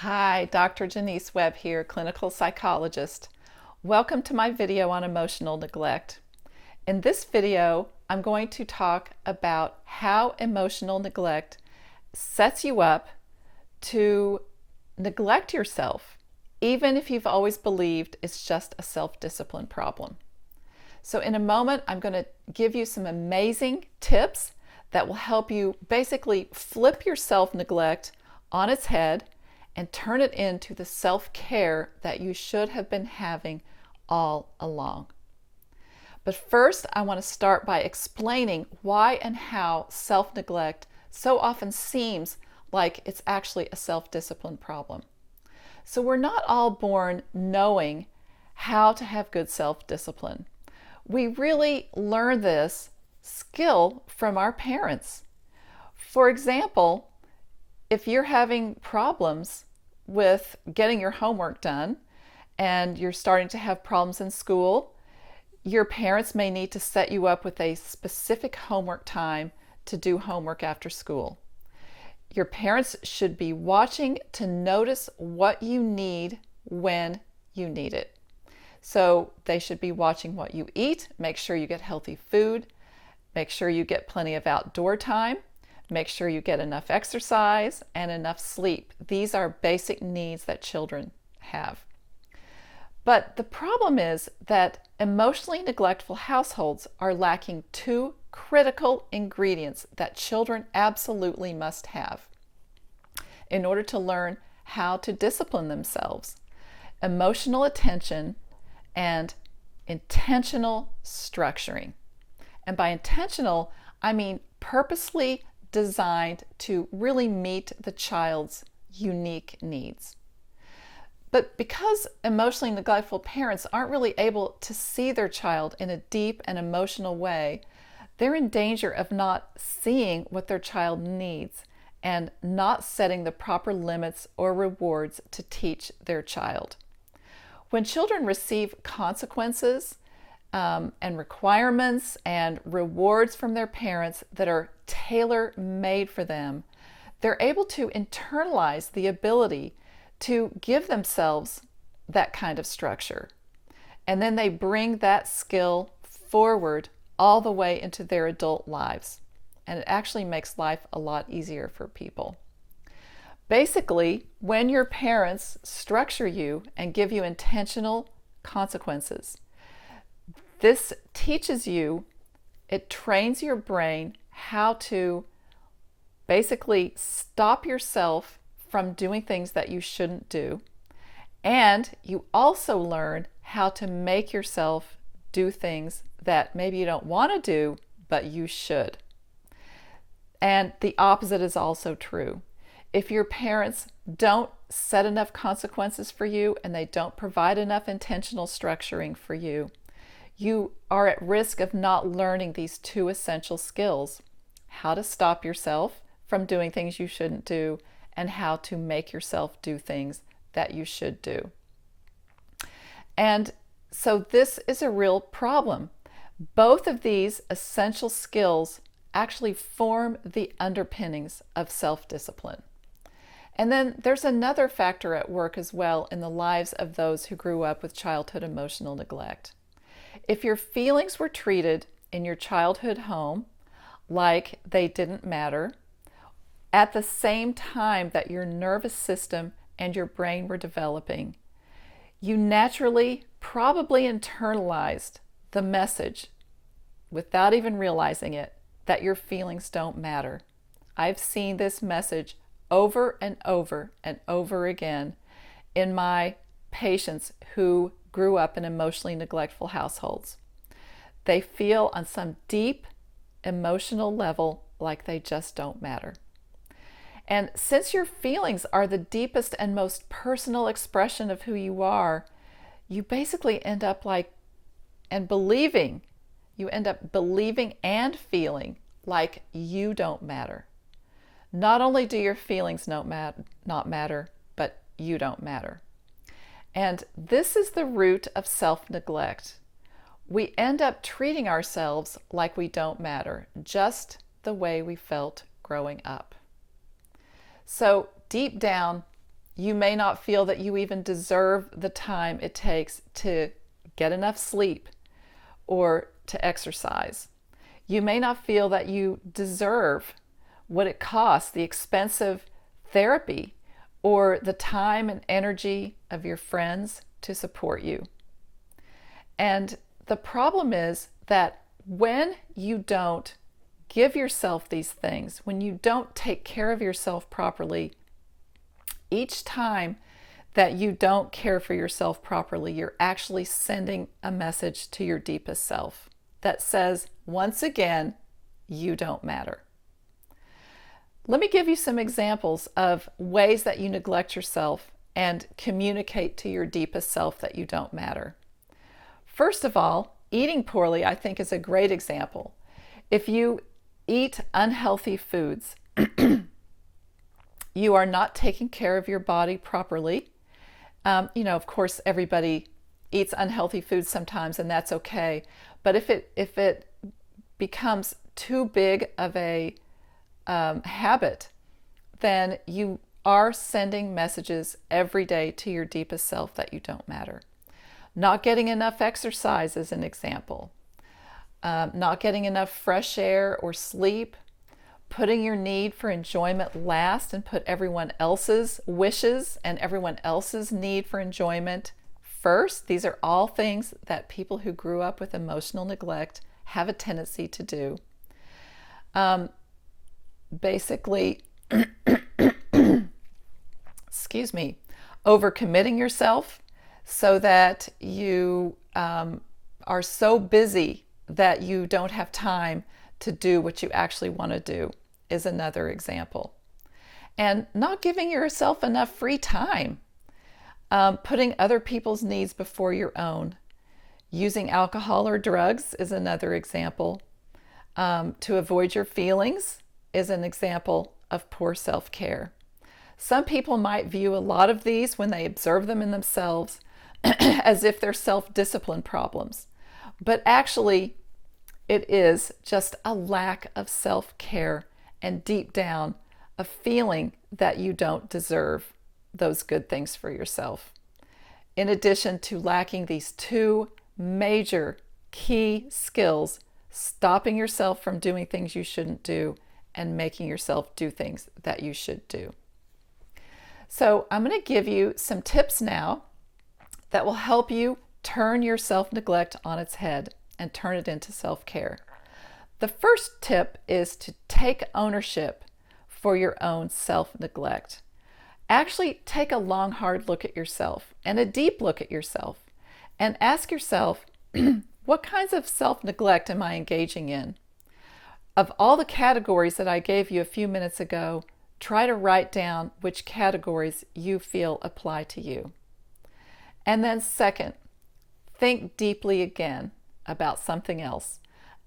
Hi, Dr. Jonice Webb here, clinical psychologist. Welcome to my video on emotional neglect. In this video, I'm going to talk about how emotional neglect sets you up to neglect yourself, even if you've always believed it's just a self-discipline problem. So in a moment, I'm going to give you some amazing tips that will help you basically flip your self-neglect on its head and turn it into the self-care that you should have been having all along. But first, I want to start by explaining why and how self-neglect so often seems like it's actually a self-discipline problem. So we're not all born knowing how to have good self-discipline. We really learn this skill from our parents. For example, if you're having problems with getting your homework done and you're starting to have problems in school, your parents may need to set you up with a specific homework time to do homework after school. Your parents should be watching to notice what you need when you need it. So they should be watching what you eat, make sure you get healthy food, make sure you get plenty of outdoor time, make sure you get enough exercise and enough sleep. These are basic needs that children have. But the problem is that emotionally neglectful households are lacking two critical ingredients that children absolutely must have in order to learn how to discipline themselves: emotional attention and intentional structuring. And by intentional, I mean purposely designed to really meet the child's unique needs. But because emotionally neglectful parents aren't really able to see their child in a deep and emotional way, they're in danger of not seeing what their child needs and not setting the proper limits or rewards to teach their child. When children receive consequences and requirements and rewards from their parents that are tailor-made for them, they're able to internalize the ability to give themselves that kind of structure. And then they bring that skill forward all the way into their adult lives. And it actually makes life a lot easier for people. Basically, when your parents structure you and give you intentional consequences, this teaches you, it trains your brain how to basically stop yourself from doing things that you shouldn't do. And you also learn how to make yourself do things that maybe you don't want to do, but you should. And the opposite is also true. If your parents don't set enough consequences for you and they don't provide enough intentional structuring for you, you are at risk of not learning these two essential skills: how to stop yourself from doing things you shouldn't do and how to make yourself do things that you should do. And so this is a real problem. Both of these essential skills actually form the underpinnings of self-discipline. And then there's another factor at work as well in the lives of those who grew up with childhood emotional neglect. If your feelings were treated in your childhood home like they didn't matter, at the same time that your nervous system and your brain were developing, you naturally probably internalized the message, without even realizing it, that your feelings don't matter. I've seen this message over and over and over again in my patients who grew up in emotionally neglectful households. They feel on some deep emotional level like they just don't matter. And since your feelings are the deepest and most personal expression of who you are, you basically end up believing and feeling like you don't matter. Not only do your feelings not matter, but you don't matter. And this is the root of self-neglect. We end up treating ourselves like we don't matter, just the way we felt growing up. So deep down, You may not feel that you even deserve the time it takes to get enough sleep or to exercise. You may not feel that you deserve what it costs, the expensive therapy or the time and energy of your friends to support you. And the problem is that when you don't give yourself these things, when you don't take care of yourself properly, each time that you don't care for yourself properly, you're actually sending a message to your deepest self that says, once again, you don't matter. Let me give you some examples of ways that you neglect yourself and communicate to your deepest self that you don't matter. First of all, eating poorly, I think, is a great example. If you eat unhealthy foods, you are not taking care of your body properly. Of course, everybody eats unhealthy foods sometimes, and that's okay. But if it becomes too big of a habit, then you are sending messages every day to your deepest self that you don't matter. Not getting enough exercise is an example. Not getting enough fresh air or sleep. Putting your need for enjoyment last and put everyone else's wishes and everyone else's need for enjoyment first. These are all things that people who grew up with emotional neglect have a tendency to do. Basically, overcommitting yourself so that you are so busy that you don't have time to do what you actually want to do is another example. And not giving yourself enough free time, putting other people's needs before your own. Using alcohol or drugs is another example. To avoid your feelings is an example of poor self-care. Some people might view a lot of these when they observe them in themselves as if they're self-discipline problems. But actually, it is just a lack of self-care and deep down a feeling that you don't deserve those good things for yourself. In addition to lacking these two major key skills, stopping yourself from doing things you shouldn't do and making yourself do things that you should do. So I'm going to give you some tips now that will help you turn your self-neglect on its head and turn it into self-care. The first tip is to take ownership for your own self-neglect. Actually, take a long, hard look at yourself and a deep look at yourself and ask yourself, what kinds of self-neglect am I engaging in? Of all the categories that I gave you a few minutes ago, try to write down which categories you feel apply to you. And then second, think deeply again about something else,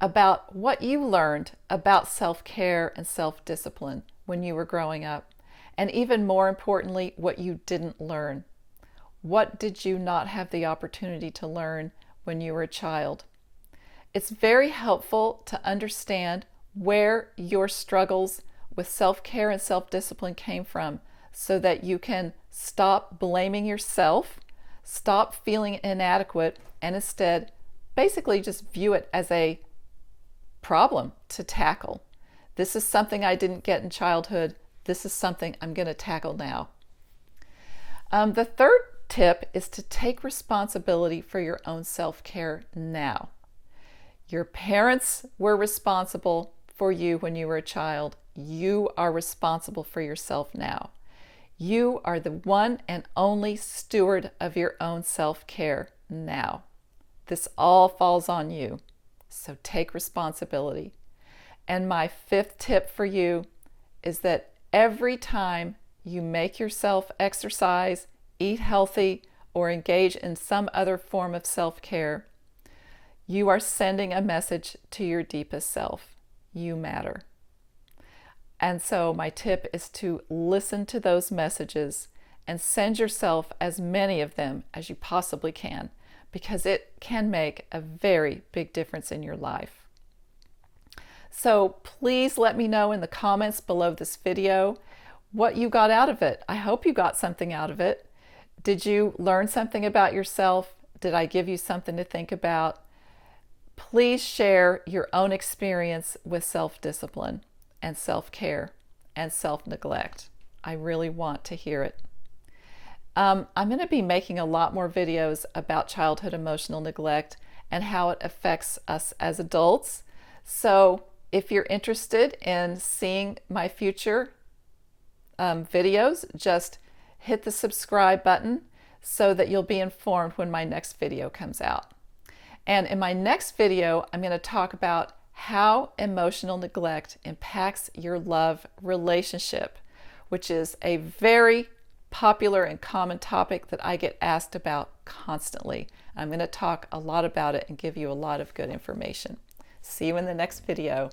about what you learned about self-care and self-discipline when you were growing up, and even more importantly, what you didn't learn. What did you not have the opportunity to learn when you were a child? It's very helpful to understand where your struggles with self-care and self-discipline came from so that you can stop blaming yourself, stop feeling inadequate, and instead basically just view it as a problem to tackle. This is something I didn't get in childhood. This is something I'm going to tackle now. The third tip is to take responsibility for your own self-care now. Your parents were responsible for you when you were a child. You are responsible for yourself now. You are the one and only steward of your own self-care now. This all falls on you. So take responsibility. And my fifth tip for you is that every time you make yourself exercise, eat healthy, or engage in some other form of self-care, you are sending a message to your deepest self. You matter. And so my tip is to listen to those messages and send yourself as many of them as you possibly can, because it can make a very big difference in your life. So please let me know in the comments below this video what you got out of it. I hope you got something out of it. Did you learn something about yourself? Did I give you something to think about? Please share your own experience with self-discipline and self-care and self-neglect. I really want to hear it. I'm going to be making a lot more videos about childhood emotional neglect and how it affects us as adults. So if you're interested in seeing my future videos, just hit the subscribe button so that you'll be informed when my next video comes out. And in my next video, I'm going to talk about how emotional neglect impacts your love relationship, which is a very popular and common topic that I get asked about constantly. I'm going to talk a lot about it and give you a lot of good information. See you in the next video.